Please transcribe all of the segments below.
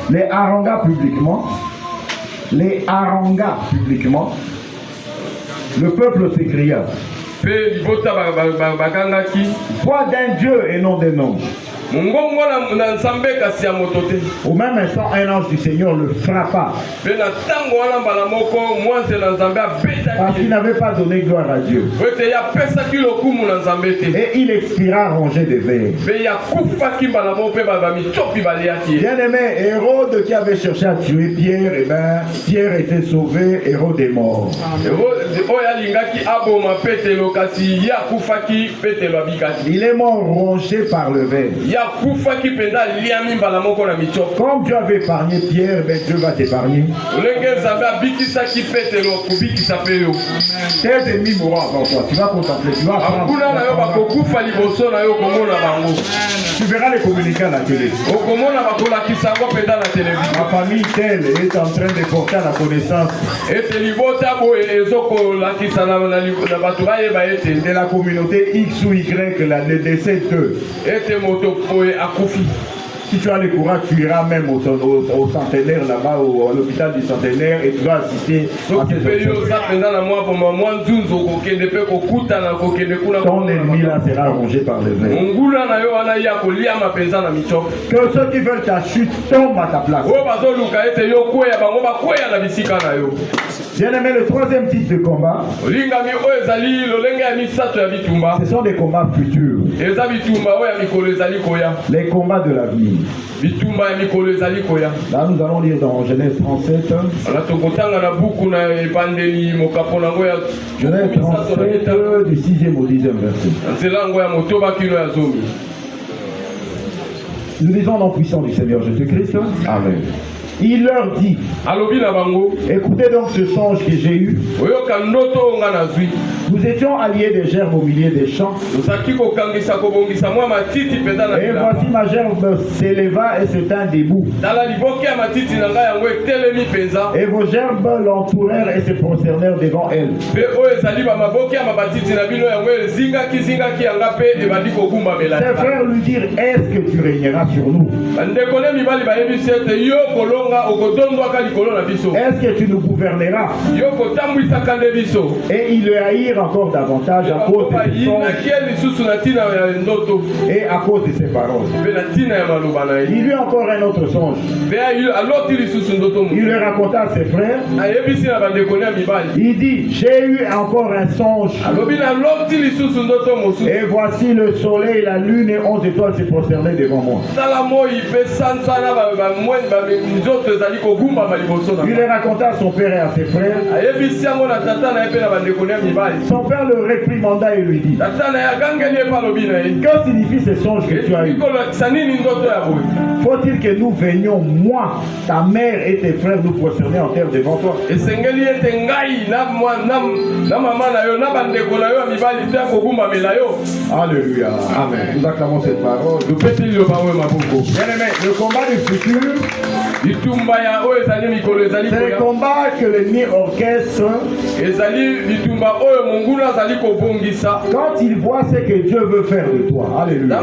Les harangas publiquement. Les harangas publiquement. Le peuple s'écria. Foi d'un Dieu et non d'un homme. Au même instant, un ange du Seigneur le frappa. Parce qu'il n'avait pas donné gloire à Dieu. Et il expira rongé de vers. Bien-aimé, Hérode qui avait cherché à tuer Pierre, eh ben, Pierre était sauvé, Hérode est mort. Il est mort rongé par le ver. Comme Dieu avait épargné Pierre, ben Dieu va t'épargner. Tes ennemis mourront avant toi. Tu vas contempler, tu vas apprendre. Tu verras les communiqués à la télé. Ma famille telle est en train de porter à la connaissance de la communauté X ou Y, le décès d'eux. Si tu as le courage, tu iras même au centenaire là-bas, à l'hôpital du centenaire, et tu vas assister à ces choses. Ton ennemi là sera rongé par les vers. Que ceux qui veulent ta chute tombent à ta place. Bien-aimé, le troisième type de combat, ce sont des combats futurs. Les combats de l'avenir. Là, nous allons lire dans Genèse 37. Genèse 37, du 6e au 10e verset. Nous lisons dans puissance du Seigneur Jésus-Christ. Amen. Il leur dit, écoutez donc ce songe que j'ai eu. Nous étions alliés des gerbes au milieu des champs. Et voici ma gerbe s'éleva et se tint debout. Et vos gerbes l'entourèrent et se prosternèrent devant elle. Ses frères lui dirent, est-ce que tu régneras sur nous? Est-ce que tu nous gouverneras? Et ils le haïrent encore davantage à cause de ses songes et à cause de ses paroles. Il eut encore un autre songe. Il le raconta à ses frères. Il dit, j'ai eu encore un songe. Et voici le soleil, la lune et 11 étoiles se prosternaient devant moi. Il le raconta à son père et à ses frères. Son père le réprimanda et lui dit, que signifie ce songe que tu as eu? Faut-il que nous venions, moi, ta mère et tes frères, nous prosterner en terre devant toi? Alléluia. Amen. Nous acclamons cette parole. Bien-aimé, le combat du futur, c'est le combat que l'ennemi orchestre quand il voit ce que Dieu veut faire de toi. Alléluia.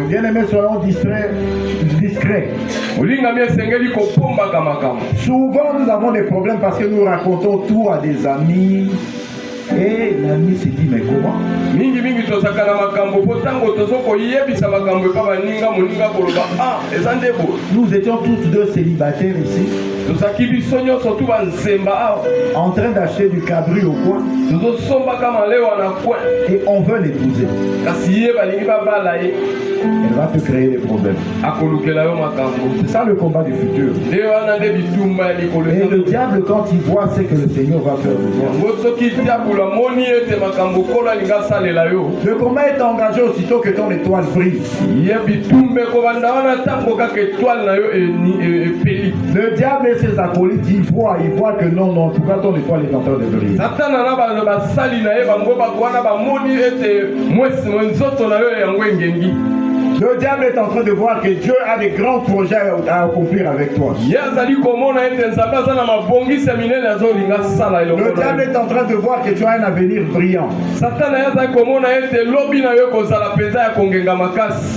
Bien-aimés, soyons discrets. Souvent nous avons des problèmes parce que nous racontons tout à des amis. Et l'ami s'est dit, mais comment? Nous étions tous deux célibataires ici, en train d'acheter du cabri au coin, et on veut l'épouser. Elle va te créer des problèmes. C'est ça le combat du futur. Et le diable, quand il voit ce que le Seigneur va faire de toi, le combat est engagé aussitôt que ton étoile brille. Le diable et ses acolytes, ils voient que non, en tout cas ton étoile est en train de briller. Le diable est en train de voir que Dieu a des grands projets à accomplir avec toi. Le diable est en train de voir que tu as un avenir brillant.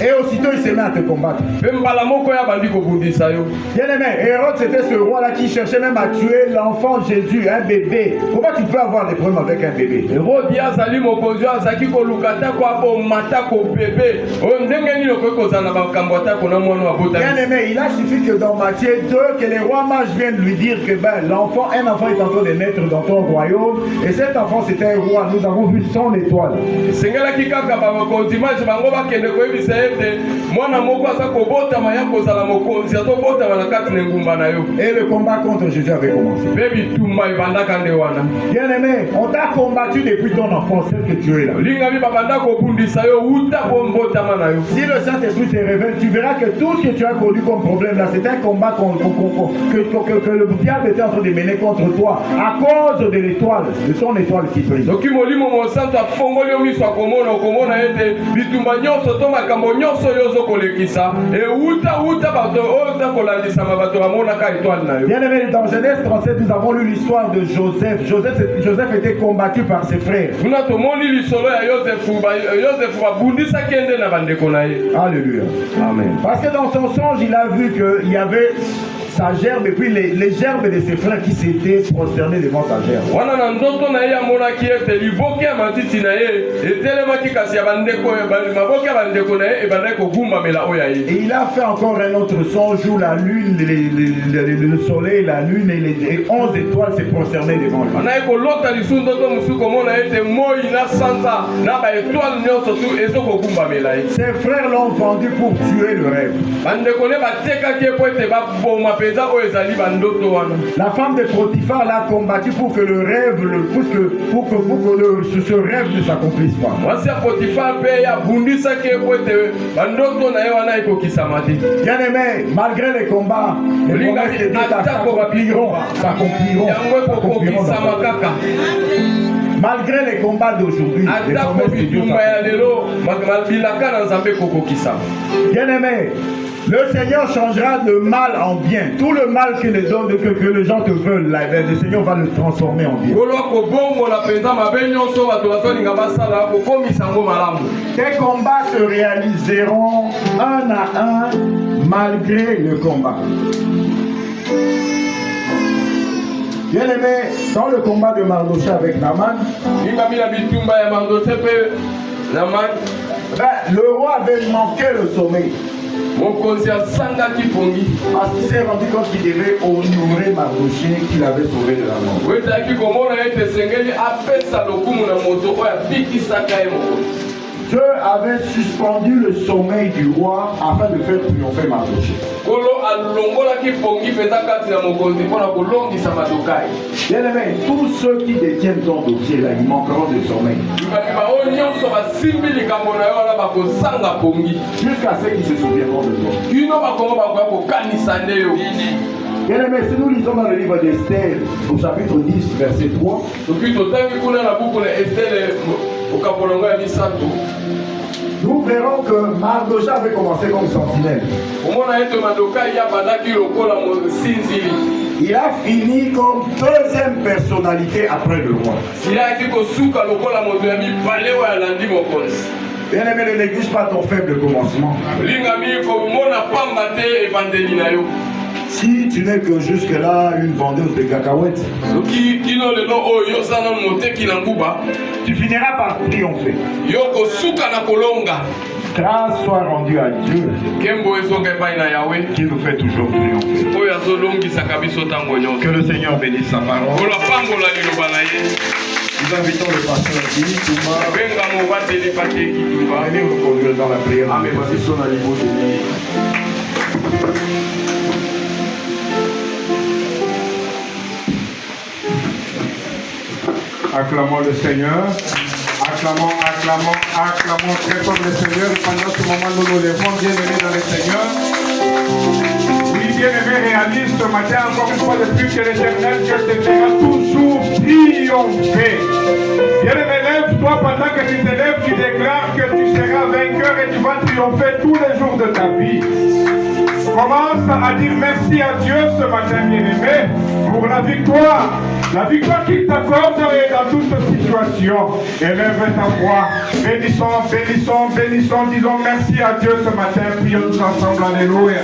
Et aussitôt il se met à te combattre. Bien-aimé, Hérode c'était ce roi-là qui cherchait même à tuer l'enfant Jésus, un bébé. Comment tu peux avoir des problèmes avec un bébé? Bien-aimé, il a suffi que dans Matthieu 2, que les rois mages viennent lui dire que un enfant est en train de naître dans ton royaume, et cet enfant c'était un roi. Nous avons vu son étoile. Et le combat contre Jésus avait commencé. Bien-aimé, on t'a combattu depuis ton enfance, celle que tu es là. Si le Saint-Esprit te révèle, tu verras que tout ce que tu as connu comme problème là, c'est un combat que le diable était en train de mener contre toi à cause de l'étoile, de ton étoile qui brille. Bien-aimé, dans Genèse 37, nous avons lu l'histoire de Joseph. Joseph était combattu par ses frères. Alléluia. Amen. Parce que dans son songe, il a vu qu'il y avait sa gerbe et puis les gerbes de ses frères qui s'étaient prosternés devant sa gerbe. Et il a fait encore un autre songe où la lune, le soleil, la lune et les 11 étoiles s'est prosternées devant lui. Ses frères l'ont vendu pour tuer le rêve. La femme de Potiphar l'a combattu pour que le rêve, ce rêve ne s'accomplisse pas. Bien-aimé, malgré les combats, les promesses de Dieu s'accompliront. Malgré les combats d'aujourd'hui, les promesses de Dieu s'accompliront. Bien-aimé, le Seigneur changera le mal en bien. Tout le mal que les gens te veulent, le Seigneur va le transformer en bien. Tes combats se réaliseront un à un malgré le combat. Bien-aimé, dans le combat de Mardochée avec Naaman, le roi avait manqué le sommeil. Parce qu'il s'est rendu compte qu'il devait honorer Mardochée qu'il avait sauvé de la mort. Dieu avait suspendu le sommeil du roi afin de faire triompher Mardochée. Bien-aimé, tous ceux qui détiennent ton dossier là, ils manqueront de sommeil. Jusqu'à ceux qui se souviendront de toi. Bien-aimé, si nous lisons dans le livre d'Esther, au chapitre 10, verset 3, nous verrons que Mardochée avait commencé comme sentinelle. Il a fini comme deuxième personnalité après le roi. Bien-aimé, ne néglige pas ton faible commencement. Si tu n'es que jusque-là une vendeuse de cacahuètes, tu finiras par triompher. Grâce soit rendue à Dieu qui nous fait toujours triompher. Que le Seigneur bénisse sa parole. Nous invitons le pasteur Guy Touma à venir nous conduire dans la prière. Acclamons le Seigneur. Acclamons très fort le Seigneur. Pendant ce moment, nous nous lèvons, bienvenue dans le Seigneur. Oui, bien-aimé réalise ce matin, encore une fois de plus, que l'Éternel Dieu te fera toujours triompher. Bien-aimé, lève-toi pendant que tu te lèves, tu déclares que tu seras vainqueur et tu vas triompher tous les jours de ta vie. Commence à dire merci à Dieu ce matin, bien-aimé, pour la victoire qu'il t'accorde dans toute situation. Élève ta voix, bénissons, disons merci à Dieu ce matin, prions tous ensemble, alléluia.